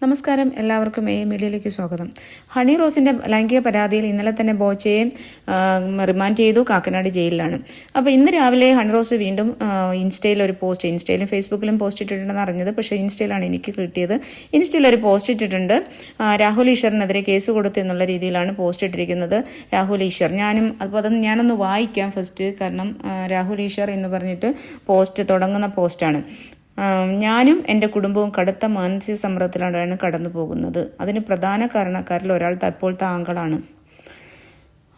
നമസ്കാരം, എല്ലാവർക്കും മീഡിയയിലേക്ക് സ്വാഗതം. ഹണി റോസിന്റെ ലൈംഗിക പരാതിയിൽ ഇന്നലെ തന്നെ ബോച്ചയെ റിമാൻഡ് ചെയ്തു. കാക്കനാട് ജയിലിലാണ്. അപ്പോൾ ഇന്ന് രാവിലെ ഹണി റോസ് വീണ്ടും ഇൻസ്റ്റയിലും ഫേസ്ബുക്കിലും പോസ്റ്റ് ഇട്ടിട്ടുണ്ടെന്ന് അറിഞ്ഞത്. പക്ഷേ ഇൻസ്റ്റയിലാണ് എനിക്ക് കിട്ടിയത്. ഇൻസ്റ്റയിൽ ഒരു പോസ്റ്റ് ഇട്ടിട്ടുണ്ട്. രാഹുൽ ഈശ്വറിനെതിരെ കേസ് കൊടുത്തു എന്നുള്ള രീതിയിലാണ് പോസ്റ്റ് ഇട്ടിരിക്കുന്നത്. രാഹുൽ ഈശ്വർ അതൊന്ന് ഞാനൊന്ന് വായിക്കാം ഫസ്റ്റ്. കാരണം രാഹുൽ ഈശ്വർ എന്ന് പറഞ്ഞിട്ട് പോസ്റ്റ് തുടങ്ങുന്ന പോസ്റ്റാണ്. ഞാനും എൻ്റെ കുടുംബവും കടുത്ത മാനസിക സമ്മർദ്ദത്തിലാണ് കടന്നു പോകുന്നത്. അതിന് പ്രധാന കാരണക്കാരിൽ ഒരാൾ ഇപ്പോൾ താങ്കളാണ്.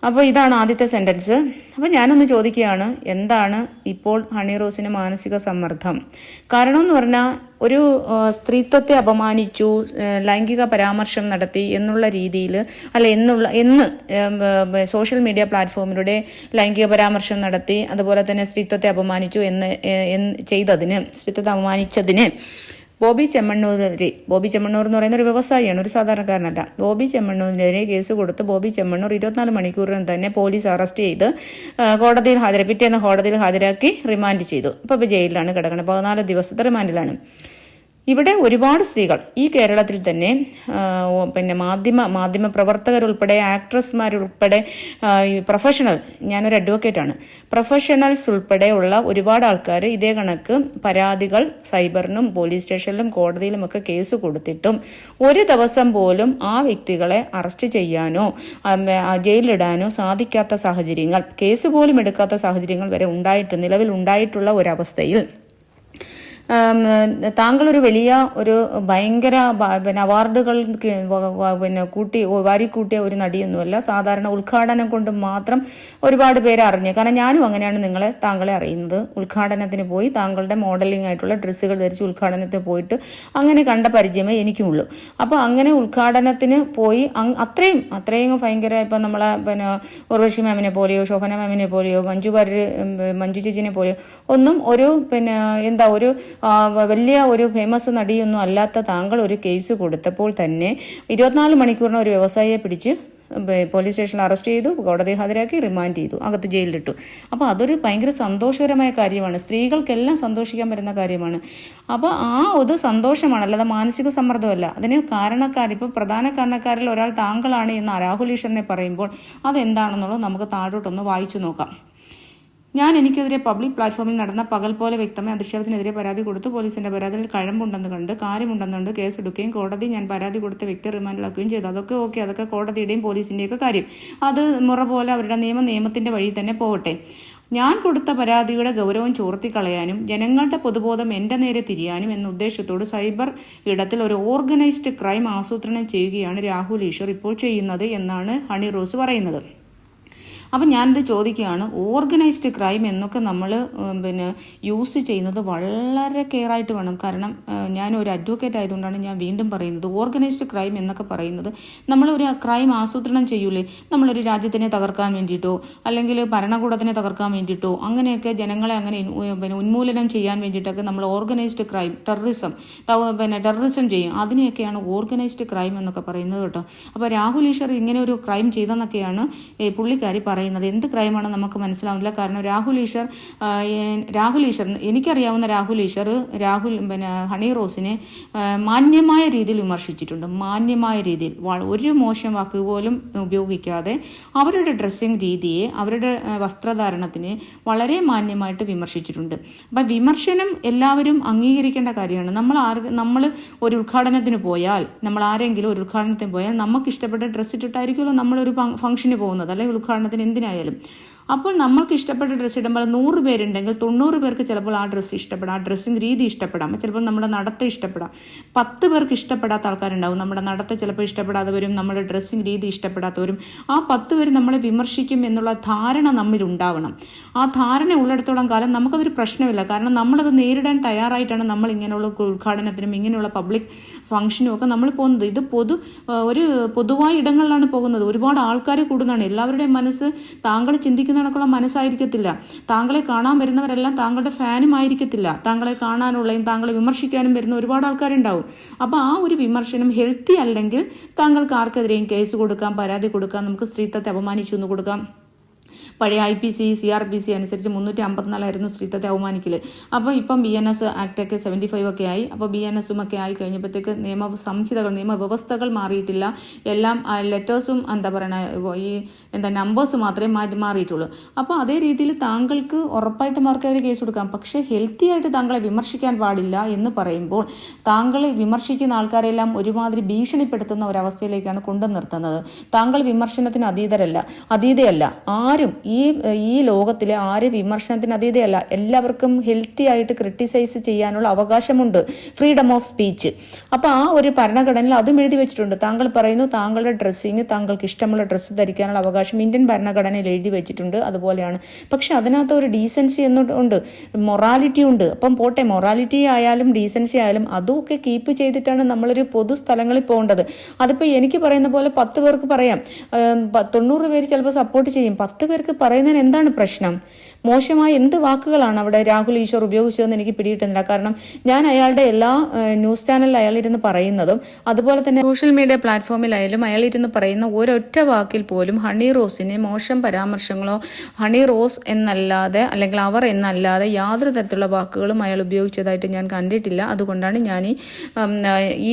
അപ്പോൾ ഇതാണ് ആദ്യത്തെ സെൻറ്റൻസ്. അപ്പോൾ ഞാനൊന്ന് ചോദിക്കുകയാണ്, എന്താണ് ഇപ്പോൾ ഹണി റോസിന് മാനസിക സമ്മർദ്ദം? കാരണമെന്ന് പറഞ്ഞാൽ ഒരു സ്ത്രീത്വത്തെ അപമാനിച്ചു, ലൈംഗിക പരാമർശം നടത്തി എന്നുള്ള രീതിയിൽ എന്ന് സോഷ്യൽ മീഡിയ പ്ലാറ്റ്ഫോമിലൂടെ ലൈംഗിക പരാമർശം നടത്തി, അതുപോലെ തന്നെ സ്ത്രീത്വത്തെ അപമാനിച്ചു സ്ത്രീത്വത്തെ അപമാനിച്ചതിന് ബോബി ചെമ്മണ്ണൂർ എന്ന് പറയുന്ന ഒരു വ്യവസായിയാണ്, ഒരു സാധാരണക്കാരനല്ല. ബോബി ചെമ്മണ്ണൂരിനെതിരെ കേസ് കൊടുത്ത് ബോബി ചെമ്മണ്ണൂർ 24 മണിക്കൂറിന് തന്നെ പോലീസ് അറസ്റ്റ് ചെയ്ത് പിറ്റേന്ന് കോടതിയിൽ ഹാജരാക്കി റിമാൻഡ് ചെയ്തു. ഇപ്പോൾ ജയിലിലാണ് കിടക്കുന്നത്. 14 ദിവസത്തെ റിമാൻഡിലാണ്. ഇവിടെ ഒരുപാട് സ്ത്രീകൾ ഈ കേരളത്തിൽ തന്നെ മാധ്യമ പ്രവർത്തകരുൾപ്പെടെ ആക്ട്രസ്മാരുൾപ്പെടെ ഞാനൊരു അഡ്വക്കേറ്റാണ്, പ്രൊഫഷണൽസ് ഉൾപ്പെടെ ഉള്ള ഒരുപാട് ആൾക്കാർ ഇതേ കണക്ക് പരാതികൾ സൈബറിനും പോലീസ് സ്റ്റേഷനിലും കോടതിയിലുമൊക്കെ കേസ് കൊടുത്തിട്ടും ഒരു ദിവസം പോലും ആ വ്യക്തികളെ അറസ്റ്റ് ചെയ്യാനോ ജയിലിലിടാനോ സാധിക്കാത്ത സാഹചര്യങ്ങൾ, കേസ് പോലും എടുക്കാത്ത സാഹചര്യങ്ങൾ വരെ നിലവിൽ ഉണ്ടായിട്ടുള്ള ഒരവസ്ഥയിൽ താങ്കൾ ഒരു ഭയങ്കര അവാർഡുകൾ വാരിക്കൂട്ടിയ ഒരു നടിയൊന്നുമല്ല. സാധാരണ ഉദ്ഘാടനം കൊണ്ട് മാത്രം ഒരുപാട് പേര് അറിഞ്ഞു. കാരണം ഞാനും അങ്ങനെയാണ് താങ്കളെ അറിയുന്നത്. ഉദ്ഘാടനത്തിന് പോയി താങ്കളുടെ മോഡലിംഗ് ആയിട്ടുള്ള ഡ്രസ്സുകൾ ധരിച്ച് ഉദ്ഘാടനത്തിന് പോയിട്ട് അങ്ങനെ കണ്ട പരിചയമേ എനിക്കുമുള്ളൂ. അപ്പോൾ അങ്ങനെ ഉദ്ഘാടനത്തിന് പോയി അത്രയും ഭയങ്കര ഇപ്പം നമ്മളെ ഉർവശി മാമിനെ പോലെയോ ശോഭന മാമിനെ പോലെയോ മഞ്ജു ചേച്ചിനെ പോലെയോ ഒന്നും ഒരു വലിയ ഒരു ഫേമസ് നടിയൊന്നും അല്ലാത്ത താങ്കൾ ഒരു കേസ് കൊടുത്തപ്പോൾ തന്നെ 24 മണിക്കൂറിന് ഒരു വ്യവസായിയെ പിടിച്ച് പോലീസ് സ്റ്റേഷനിൽ അറസ്റ്റ് ചെയ്തു, കോടതി ഹാജരാക്കി റിമാൻഡ് ചെയ്തു, അകത്ത് ജയിലിലിട്ടു. അപ്പോൾ അതൊരു ഭയങ്കര സന്തോഷകരമായ കാര്യമാണ്. സ്ത്രീകൾക്കെല്ലാം സന്തോഷിക്കാൻ പറ്റുന്ന കാര്യമാണ്. അപ്പോൾ ഒരു സന്തോഷമാണ്, അല്ലാതെ മാനസിക സമ്മർദ്ദമല്ല. അതിന് പ്രധാന കാരണക്കാരിൽ ഒരാൾ താങ്കളാണ് എന്ന് രാഹുൽ ഈശ്വറിനെ പറയുമ്പോൾ അതെന്താണെന്നുള്ളത് നമുക്ക് താഴോട്ടൊന്ന് വായിച്ചു നോക്കാം. എനിക്കെതിരെ പബ്ലിക് പ്ലാറ്റ്ഫോമിൽ നടന്ന പകൽ പോലെ വ്യക്തമായ അധിക്ഷേപത്തിനെതിരെ പരാതി കൊടുത്തു. പോലീസിന്റെ പരാതിയിൽ കഴമ്പുണ്ടെന്ന് കണ്ട് കാര്യമുണ്ടെന്നുണ്ട് കേസെടുക്കുകയും കോടതി ഞാൻ പരാതി കൊടുത്ത വ്യക്തി റിമാൻഡിലാക്കുകയും ചെയ്തു. അതൊക്കെ കോടതിയുടെയും പോലീസിന്റെയൊക്കെ കാര്യം. അത് മുറ പോലെ അവരുടെ നിയമത്തിന്റെ വഴി തന്നെ പോകട്ടെ. ഞാൻ കൊടുത്ത പരാതിയുടെ ഗൗരവം ചോർത്തിക്കളയാനും ജനങ്ങളുടെ പൊതുബോധം എൻ്റെ നേരെ തിരിയാനും എന്ന ഉദ്ദേശത്തോട് സൈബർ ഇടത്തിൽ ഒരു ഓർഗനൈസ്ഡ് ക്രൈം ആസൂത്രണം ചെയ്യുകയാണ് രാഹുൽ ഈശ്വർ ഇപ്പോൾ ചെയ്യുന്നത് എന്നാണ് ഹണി റോസ് പറയുന്നത്. അപ്പം ഞാനിത് ചോദിക്കുകയാണ്, ഓർഗനൈസ്ഡ് ക്രൈം എന്നൊക്കെ നമ്മൾ യൂസ് ചെയ്യുന്നത് വളരെ കെയറായിട്ട് വേണം. കാരണം ഞാനൊരു അഡ്വക്കേറ്റ് ആയതുകൊണ്ടാണ് ഞാൻ വീണ്ടും പറയുന്നത്. ഓർഗനൈസ്ഡ് ക്രൈം എന്നൊക്കെ പറയുന്നത് നമ്മളൊരു ക്രൈം ആസൂത്രണം ചെയ്യൂലേ, നമ്മളൊരു രാജ്യത്തിനെ തകർക്കാൻ വേണ്ടിയിട്ടോ അല്ലെങ്കിൽ ഭരണകൂടത്തിനെ തകർക്കാൻ വേണ്ടിയിട്ടോ അങ്ങനെയൊക്കെ ജനങ്ങളെ അങ്ങനെ ഉന്മൂലനം ചെയ്യാൻ വേണ്ടിയിട്ടൊക്കെ നമ്മൾ ഓർഗനൈസ്ഡ് ക്രൈം ടെററിസം ചെയ്യും. അതിനെയൊക്കെയാണ് ഓർഗനൈസ്ഡ് ക്രൈം എന്നൊക്കെ പറയുന്നത് കേട്ടോ. അപ്പോൾ രാഹുൽ ഈശ്വർ ഇങ്ങനെ ഒരു ക്രൈം ചെയ്തെന്നൊക്കെയാണ് പുള്ളിക്കാരി പറയുന്നത്. എന്ത് ക്രൈമാണ് നമുക്ക് മനസ്സിലാവുന്നില്ല. കാരണം രാഹുൽ ഈശ്വർ എനിക്കറിയാവുന്ന ഹണി റോസിനെ മാന്യമായ രീതിയിൽ വിമർശിച്ചിട്ടുണ്ട്. മാന്യമായ രീതിയിൽ ഒരു മോശം വാക്ക് പോലും ഉപയോഗിക്കാതെ അവരുടെ ഡ്രസ്സിങ് രീതിയെ, അവരുടെ വസ്ത്രധാരണത്തിനെ വളരെ മാന്യമായിട്ട് വിമർശിച്ചിട്ടുണ്ട്. അപ്പം വിമർശനം എല്ലാവരും അംഗീകരിക്കേണ്ട കാര്യമാണ്. നമ്മൾ ഒരു ഉദ്ഘാടനത്തിന് പോയാൽ നമുക്ക് ഇഷ്ടപ്പെട്ട ഡ്രസ്സ് ഇട്ടിട്ടായിരിക്കുമല്ലോ നമ്മളൊരു ഫംഗ്ഷന് പോകുന്നത്, അല്ലെങ്കിൽ ഉദ്ഘാടനത്തിന് എന്തിനായാലും. അപ്പോൾ നമ്മൾക്ക് ഇഷ്ടപ്പെട്ട ഡ്രസ്സ് ഇടുമ്പോൾ 100 പേരുണ്ടെങ്കിൽ 90 പേർക്ക് ചിലപ്പോൾ ആ ഡ്രസ്സ് ഇഷ്ടപ്പെടാം, ആ ഡ്രസ്സിങ് രീതി ഇഷ്ടപ്പെടാം, ചിലപ്പോൾ നമ്മുടെ നടത്തം ഇഷ്ടപ്പെടാം. 10 പേർക്ക് ഇഷ്ടപ്പെടാത്ത ആൾക്കാരുണ്ടാവും. നമ്മുടെ നടത്തം ചിലപ്പോൾ ഇഷ്ടപ്പെടാത്തവരും നമ്മുടെ ഡ്രസ്സിങ് രീതി ഇഷ്ടപ്പെടാത്തവരും. ആ 10 പേര് നമ്മളെ വിമർശിക്കും എന്നുള്ള ധാരണ നമ്മിൽ ഉണ്ടാവണം. ആ ധാരണ ഉള്ളിടത്തോളം കാലം നമുക്കതൊരു പ്രശ്നമില്ല. കാരണം നമ്മളത് നേരിടാൻ തയ്യാറായിട്ടാണ് നമ്മൾ ഇങ്ങനെയുള്ള ഉദ്ഘാടനത്തിനും ഇങ്ങനെയുള്ള പബ്ലിക് ഫംഗ്ഷനും ഒക്കെ നമ്മൾ പോകുന്നത്. ഇത് പൊതുവായ ഇടങ്ങളിലാണ് പോകുന്നത്. ഒരുപാട് ആൾക്കാർ കൂടുന്നതാണ്. എല്ലാവരുടെയും മനസ്സ് താങ്കൾ ചിന്തിക്കുന്ന കണക്കുള്ള മനസ്സായിരിക്കത്തില്ല. താങ്കളെ കാണാൻ വരുന്നവരെല്ലാം താങ്കളുടെ ഫാനും ആയിരിക്കത്തില്ല. താങ്കളെ കാണാനുള്ളയും താങ്കളെ വിമർശിക്കാനും വരുന്ന ഒരുപാട് ആൾക്കാരുണ്ടാവും. അപ്പോൾ ആ ഒരു വിമർശനം ഹെൽത്തി അല്ലെങ്കിൽ താങ്കൾക്ക് ആർക്കെതിരെയും കേസ് കൊടുക്കാം, പരാതി കൊടുക്കാം, നമുക്ക് സ്ത്രീത്വത്തെ അപമാനിച്ചു എന്ന് കൊടുക്കാം, പഴയ IPC CRPC അനുസരിച്ച് 354 സ്ത്രീത്വത്തെ അവമാനിക്കൽ. അപ്പോൾ ഇപ്പം BNS ആക്ടൊക്കെ 75 ഒക്കെ ആയി. അപ്പോൾ BNSും ഒക്കെ ആയി കഴിഞ്ഞപ്പോഴത്തേക്ക് നിയമസംഹിതകൾ നിയമവ്യവസ്ഥകൾ മാറിയിട്ടില്ല. എല്ലാം ലെറ്റേഴ്സും നമ്പേഴ്സ് മാത്രമേ മാറിയിട്ടുള്ളൂ. അപ്പോൾ അതേ രീതിയിൽ താങ്കൾക്ക് ഉറപ്പായിട്ട് മാർക്കെതിരെ കേസ് കൊടുക്കാം. പക്ഷേ ഹെൽത്തി ആയിട്ട് താങ്കളെ വിമർശിക്കാൻ പാടില്ല എന്ന് പറയുമ്പോൾ താങ്കളെ വിമർശിക്കുന്ന ആൾക്കാരെല്ലാം ഒരുമാതിരി ഭീഷണിപ്പെടുത്തുന്ന ഒരവസ്ഥയിലേക്കാണ് കൊണ്ടു നിർത്തുന്നത്. താങ്കൾ വിമർശനത്തിന് അതീതയല്ല. ആരും ഈ ലോകത്തിലെ ആരും വിമർശനത്തിന് അതീതയല്ല. എല്ലാവർക്കും ഹെൽത്തി ആയിട്ട് ക്രിട്ടിസൈസ് ചെയ്യാനുള്ള അവകാശമുണ്ട്, ഫ്രീഡം ഓഫ് സ്പീച്ച്. അപ്പോൾ ആ ഒരു ഭരണഘടനയിൽ അതും എഴുതി വെച്ചിട്ടുണ്ട്. താങ്കൾ പറയുന്നു താങ്കളുടെ ഡ്രസ്സിങ്, താങ്കൾക്ക് ഇഷ്ടമുള്ള ഡ്രസ്സ് ധരിക്കാനുള്ള അവകാശം ഇന്ത്യൻ ഭരണഘടനയിൽ എഴുതി വെച്ചിട്ടുണ്ട്, അതുപോലെയാണ്. പക്ഷെ അതിനകത്ത് ഒരു ഡീസൻസി എന്നുണ്ട്, മൊറാലിറ്റി ഉണ്ട്. അപ്പം പോട്ടെ, മൊറാലിറ്റി ആയാലും ഡീസൻസി ആയാലും അതുമൊക്കെ കീപ്പ് ചെയ്തിട്ടാണ് നമ്മളൊരു പൊതു സ്ഥലങ്ങളിൽ പോകേണ്ടത്. അതിപ്പോൾ എനിക്ക് പറയുന്ന പോലെ 10 പേർക്ക് പറയാം, 90 പേര് ചിലപ്പോൾ സപ്പോർട്ട് ചെയ്യും. 10 പേർക്ക് പറയുന്നതിന് എന്താണ് പ്രശ്നം? മോശമായ എന്ത് വാക്കുകളാണ് അവിടെ രാഹുൽ ഈശ്വർ ഉപയോഗിച്ചതെന്ന് എനിക്ക് പിടികിട്ടുന്നില്ല. കാരണം ഞാൻ അയാളുടെ എല്ലാ ന്യൂസ് ചാനലിൽ അയാളിരുന്ന് പറയുന്നതും അതുപോലെ തന്നെ സോഷ്യൽ മീഡിയ പ്ലാറ്റ്ഫോമിലായാലും അയാളിരുന്ന് പറയുന്ന ഒരൊറ്റ വാക്കിൽ പോലും ഹണി റോസിനെ മോശം പരാമർശങ്ങളോ ഹണി റോസ് എന്നല്ലാതെ അല്ലെങ്കിൽ അവർ എന്നല്ലാതെ യാതൊരു തരത്തിലുള്ള വാക്കുകളും അയാൾ ഉപയോഗിച്ചതായിട്ട് ഞാൻ കണ്ടിട്ടില്ല. അതുകൊണ്ടാണ് ഞാൻ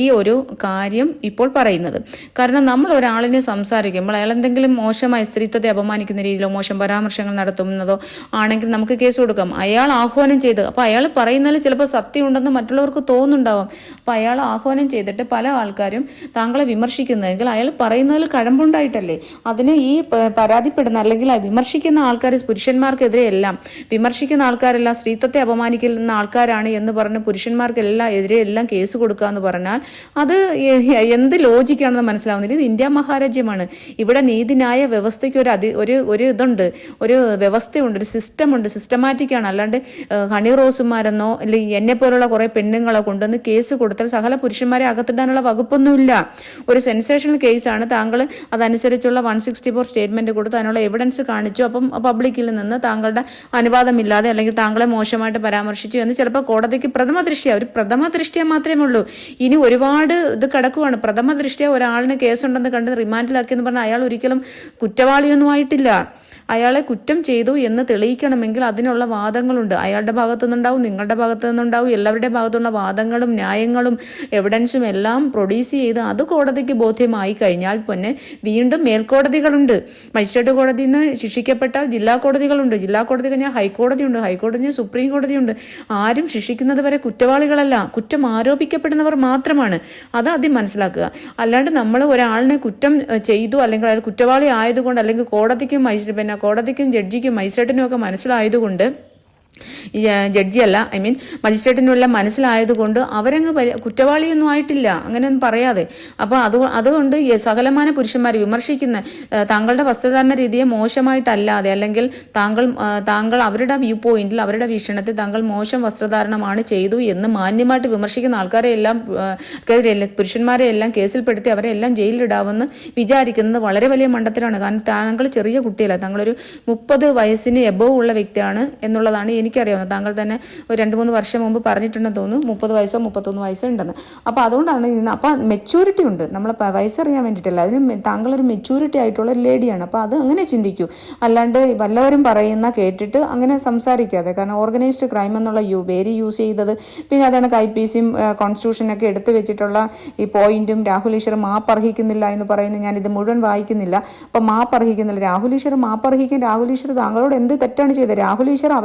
ഈ ഒരു കാര്യം ഇപ്പോൾ പറയുന്നത്. കാരണം നമ്മൾ ഒരാളിനെ സംസാരിക്കുമ്പോൾ അയാൾ എന്തെങ്കിലും മോശമായ സ്ത്രീത്വത്തെ അപമാനിക്കുന്ന രീതിയിലോ മോശം പരാമർശങ്ങൾ നടത്തുന്നതോ ആണെങ്കിൽ നമുക്ക് കേസ് കൊടുക്കാം. അയാൾ ആഹ്വാനം ചെയ്ത്, അപ്പോൾ അയാൾ പറയുന്നതിൽ ചിലപ്പോൾ സത്യം ഉണ്ടെന്ന് മറ്റുള്ളവർക്ക് തോന്നുന്നുണ്ടാവും. അപ്പോൾ അയാൾ ആഹ്വാനം ചെയ്തിട്ട് പല ആൾക്കാരും താങ്കളെ വിമർശിക്കുന്നതെങ്കിൽ അയാൾ പറയുന്നതിൽ കഴമ്പുണ്ടായിട്ടല്ലേ. അതിന് ഈ പരാതിപ്പെടുന്ന അല്ലെങ്കിൽ വിമർശിക്കുന്ന ആൾക്കാർ പുരുഷന്മാർക്കെതിരെ എല്ലാം വിമർശിക്കുന്ന ആൾക്കാരെല്ലാം സ്ത്രീത്വത്തെ അപമാനിക്കുന്ന ആൾക്കാരാണ് എന്ന് പറഞ്ഞ് പുരുഷന്മാർക്കെല്ലാം എതിരെ എല്ലാം കേസ് കൊടുക്കുക എന്ന് പറഞ്ഞാൽ അത് എന്ത് ലോജിക്കാണെന്ന് മനസ്സിലാവുന്നില്ല. ഇത് ഇന്ത്യ മഹാരാജ്യമാണ്. ഇവിടെ നീതിന്യായ വ്യവസ്ഥയ്ക്ക് ഒരു ഇതുണ്ട്, ഒരു വ്യവസ്ഥയുണ്ട്, ഒരു സിസ്റ്റമുണ്ട്, സിസ്റ്റമാറ്റിക്കാണ്. അല്ലാണ്ട് ഹണി റോസുമാരെന്നോ അല്ലെങ്കിൽ എന്നെ പോലുള്ള കുറെ പെണ്ണുങ്ങളെ കൊണ്ടുവന്ന് കേസ് കൊടുത്താൽ സകല പുരുഷന്മാരെ അകത്തിടാനുള്ള വകുപ്പൊന്നുമില്ല. ഒരു സെൻസേഷണൽ കേസാണ്. താങ്കൾ അതനുസരിച്ചുള്ള 164 സ്റ്റേറ്റ്മെന്റ് കൊടുത്ത് അതിനുള്ള എവിഡൻസ് കാണിച്ചു. അപ്പം പബ്ലിക്കിൽ നിന്ന് താങ്കളുടെ അനുവാദമില്ലാതെ അല്ലെങ്കിൽ താങ്കളെ മോശമായിട്ട് പരാമർശിച്ചു എന്ന് ചിലപ്പോൾ കോടതിക്ക് പ്രഥമ ദൃഷ്ടിയ മാത്രമേ ഉള്ളൂ. ഇനി ഒരുപാട് ഇത് കിടക്കുവാണ്. പ്രഥമ ദൃഷ്ടിയ ഒരാളിന് കേസുണ്ടെന്ന് കണ്ട് റിമാൻഡിലാക്കിയെന്ന് പറഞ്ഞാൽ അയാൾ ഒരിക്കലും കുറ്റവാളിയൊന്നും ആയിട്ടില്ല. അയാളെ കുറ്റം ചെയ്തു എന്ന് തെളിയിക്കണമെങ്കിൽ അതിനുള്ള വാദങ്ങളുണ്ട്. അയാളുടെ ഭാഗത്തു നിന്നുണ്ടാവും, നിങ്ങളുടെ ഭാഗത്തു നിന്നുണ്ടാവും, എല്ലാവരുടെ ഭാഗത്തുള്ള വാദങ്ങളും ന്യായങ്ങളും എവിഡൻസും എല്ലാം പ്രൊഡ്യൂസ് ചെയ്ത് അത് കോടതിക്ക് ബോധ്യമായി കഴിഞ്ഞാൽ പിന്നെ വീണ്ടും മേൽക്കോടതികളുണ്ട്. മജിസ്ട്രേറ്റ് കോടതിയിൽ നിന്ന് ശിക്ഷിക്കപ്പെട്ടാൽ ജില്ലാ കോടതികളുണ്ട്, ജില്ലാ കോടതി കഴിഞ്ഞാൽ ഹൈക്കോടതിയുണ്ട്, ഹൈക്കോടതി സുപ്രീം കോടതിയുണ്ട്. ആരും ശിക്ഷിക്കുന്നത് വരെ കുറ്റവാളികളല്ല, കുറ്റം ആരോപിക്കപ്പെടുന്നവർ മാത്രമാണ്. അത് ആദ്യം മനസ്സിലാക്കുക. അല്ലാണ്ട് നമ്മൾ ഒരാളിനെ കുറ്റം ചെയ്തു അല്ലെങ്കിൽ അയാൾ കുറ്റവാളി ആയതുകൊണ്ട് അല്ലെങ്കിൽ കോടതിക്കും ജഡ്ജിക്കും മജിസ്ട്രേറ്റിനും ഒക്കെ മനസ്സിലായതുകൊണ്ട് ജഡ്ജിയല്ല മജിസ്ട്രേറ്റിനുള്ള മനസ്സിലായതുകൊണ്ട് അവരങ്ങ് കുറ്റവാളിയൊന്നും ആയിട്ടില്ല, അങ്ങനെയൊന്നും പറയാതെ. അപ്പോൾ അതുകൊണ്ട് സകലമാന പുരുഷന്മാർ വിമർശിക്കുന്ന താങ്കളുടെ വസ്ത്രധാരണ രീതിയെ മോശമായിട്ടല്ലാതെ അല്ലെങ്കിൽ താങ്കൾ അവരുടെ വ്യൂ പോയിന്റിൽ അവരുടെ വീക്ഷണത്തിൽ താങ്കൾ മോശം വസ്ത്രധാരണമാണ് ചെയ്തു എന്ന് മാന്യമായിട്ട് വിമർശിക്കുന്ന ആൾക്കാരെ എല്ലാം പുരുഷന്മാരെ എല്ലാം കേസിൽപ്പെടുത്തി അവരെ എല്ലാം ജയിലിലിടാമെന്ന് വിചാരിക്കുന്നത് വളരെ വലിയ മണ്ടത്തിലാണ്. കാരണം താങ്കൾ ചെറിയ കുട്ടിയല്ല, താങ്കളൊരു 30 വയസ്സിന് എബോവ് ഉള്ള വ്യക്തിയാണ് എന്നുള്ളതാണ് എനിക്കറിയാവുന്നത്. താങ്കൾ തന്നെ ഒരു 2-3 വർഷം മുമ്പ് പറഞ്ഞിട്ടുണ്ടെന്ന് തോന്നുന്നു, 30 വയസ്സോ 31 വയസ്സോ ഉണ്ടെന്ന്. അപ്പോൾ അതുകൊണ്ടാണ് അപ്പോൾ മെച്യൂരിറ്റി ഉണ്ട്. നമ്മളെ വയസ്സറിയാൻ വേണ്ടിയിട്ടല്ല, അതിന് താങ്കളൊരു മെച്യൂരിറ്റി ആയിട്ടുള്ള ഒരു ലേഡിയാണ്. അപ്പോൾ അത് അങ്ങനെ ചിന്തിക്കൂ. അല്ലാണ്ട് വല്ലവരും പറയുന്ന കേട്ടിട്ട് അങ്ങനെ സംസാരിക്കാതെ. കാരണം ഓർഗനൈസ്ഡ് ക്രൈം എന്നുള്ള പേര് യൂസ് ചെയ്തത്, പിന്നെ അതാണ് IPCയും കോൺസ്റ്റിറ്റ്യൂഷനൊക്കെ എടുത്തു വെച്ചിട്ടുള്ള ഈ പോയിന്റും രാഹുൽ ഈശ്വർ മാപ്പ് അർഹിക്കുന്നില്ല എന്ന് പറയുന്നത് ഞാൻ ഇത് മുഴുവൻ വായിക്കുന്നില്ല. അപ്പം മാപ്പ് അർഹിക്കുന്നില്ല, രാഹുൽ ഈശ്വർ മാപ്പ് അർഹിക്കും. രാഹുൽ ഈശ്വർ താങ്കളോട് എന്ത് തെറ്റാണ് ചെയ്തത്? രാഹുൽ ഈശ്വർ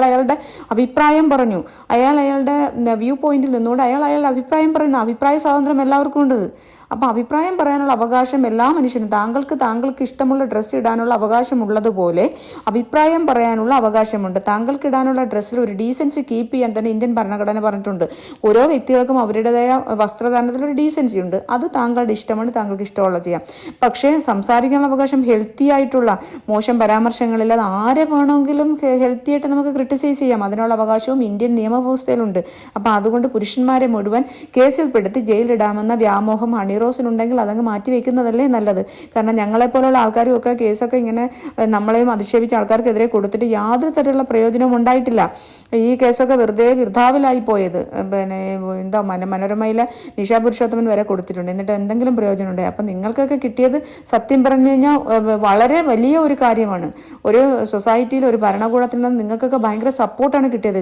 അയാളുടെ അഭിപ്രായം പറഞ്ഞു, അയാളുടെ വ്യൂ പോയിന്റിൽ നിന്നുകൊണ്ട് അയാളുടെ അഭിപ്രായം പറയുന്നു. അഭിപ്രായ സ്വാതന്ത്ര്യം എല്ലാവർക്കും ഉണ്ട്. അപ്പോൾ അഭിപ്രായം പറയാനുള്ള അവകാശം എല്ലാ മനുഷ്യനും, താങ്കൾക്ക് ഇഷ്ടമുള്ള ഡ്രസ്സ് ഇടാനുള്ള അവകാശമുള്ളതുപോലെ അഭിപ്രായം പറയാനുള്ള അവകാശമുണ്ട്. താങ്കൾക്ക് ഇടാനുള്ള ഡ്രസ്സിൽ ഒരു ഡീസൻസി കീപ്പ് ചെയ്യാൻ തന്നെ ഇന്ത്യൻ ഭരണഘടന പറഞ്ഞിട്ടുണ്ട്. ഓരോ വ്യക്തികൾക്കും അവരുടേതായ വസ്ത്രധാരണത്തിലൊരു ഡീസൻസി ഉണ്ട്. അത് താങ്കളുടെ ഇഷ്ടമാണ്, താങ്കൾക്ക് ഇഷ്ടമുള്ള ചെയ്യാം. പക്ഷേ സംസാരിക്കാനുള്ള അവകാശം ഹെൽത്തി ആയിട്ടുള്ള മോശം പരാമർശങ്ങളില്ലാതെ ആരെ വേണമെങ്കിലും ഹെൽത്തി ആയിട്ട് നമുക്ക് ക്രിട്ടിസൈസ് ചെയ്യാം, അതിനുള്ള അവകാശവും ഇന്ത്യൻ നിയമവ്യവസ്ഥയിലുണ്ട്. അപ്പോൾ അതുകൊണ്ട് പുരുഷന്മാരെ മുഴുവൻ കേസിൽപ്പെടുത്തി ജയിലിടാമെന്ന വ്യാമോഹം ഹണിറോസിനുണ്ടെങ്കിൽ അതങ്ങ് മാറ്റിവെക്കുന്നതല്ലേ നല്ലത്. കാരണം ഞങ്ങളെപ്പോലുള്ള ആൾക്കാരും ഒക്കെ കേസൊക്കെ ഇങ്ങനെ നമ്മളെയും അധിക്ഷേപിച്ച ആൾക്കാർക്കെതിരെ കൊടുത്തിട്ട് യാതൊരു തരത്തിലുള്ള പ്രയോജനവും ഉണ്ടായിട്ടില്ല. ഈ കേസൊക്കെ വെറുതെ വൃഥാവിലായി പോയത്. പിന്നെ എന്താ മനോരമയിലെ നിഷാ പുരുഷോത്തമൻ വരെ കൊടുത്തിട്ടുണ്ട്, എന്നിട്ട് എന്തെങ്കിലും പ്രയോജനമുണ്ട്? അപ്പം നിങ്ങൾക്കൊക്കെ കിട്ടിയത് സത്യം പറഞ്ഞു കഴിഞ്ഞാൽ വളരെ വലിയ ഒരു കാര്യമാണ്. ഒരു സൊസൈറ്റിയിൽ ഒരു ഭരണകൂടത്തിൽ നിന്ന് നിങ്ങൾക്കൊക്കെ ഭയങ്കര സപ്പോർട്ടാണ് കിട്ടിയത്.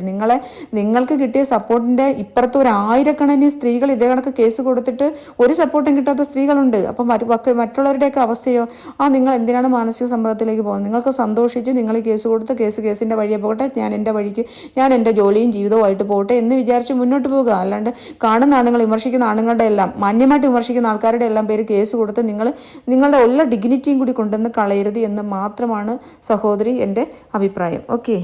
നിങ്ങൾക്ക് കിട്ടിയ സപ്പോർട്ടിൻ്റെ ഇപ്പുറത്ത് ഒരു ആയിരക്കണക്കിന് സ്ത്രീകൾ ഇതേ കണക്ക് കേസ് കൊടുത്തിട്ട് ഒരു സപ്പോർട്ടും കിട്ടാത്ത സ്ത്രീകളുണ്ട്. അപ്പം മറ്റുള്ളവരുടെയൊക്കെ അവസ്ഥയോ? നിങ്ങൾ എന്തിനാണ് മാനസിക സമ്മർദ്ദത്തിലേക്ക് പോകുന്നത്? നിങ്ങൾക്ക് സന്തോഷിച്ച് നിങ്ങൾ ഈ കേസ് കൊടുത്ത് കേസിൻ്റെ വഴിയെ പോകട്ടെ, ഞാൻ എൻ്റെ വഴിക്ക്, ഞാൻ എൻ്റെ ജോലിയും ജീവിതവുമായിട്ട് പോകട്ടെ എന്ന് വിചാരിച്ച് മുന്നോട്ട് പോകുക. അല്ലാണ്ട് കാണുന്ന ആണുങ്ങൾ, വിമർശിക്കുന്ന ആണുങ്ങളുടെ എല്ലാം, മാന്യമായിട്ട് വിമർശിക്കുന്ന ആൾക്കാരുടെ എല്ലാം പേര് കേസ് കൊടുത്ത് നിങ്ങളുടെ ഉള്ള ഡിഗ്നിറ്റിയും കൂടി കൊണ്ടുവന്ന് കളയരുത് എന്ന് മാത്രമാണ് സഹോദരി എൻ്റെ അഭിപ്രായം. ഓക്കെ.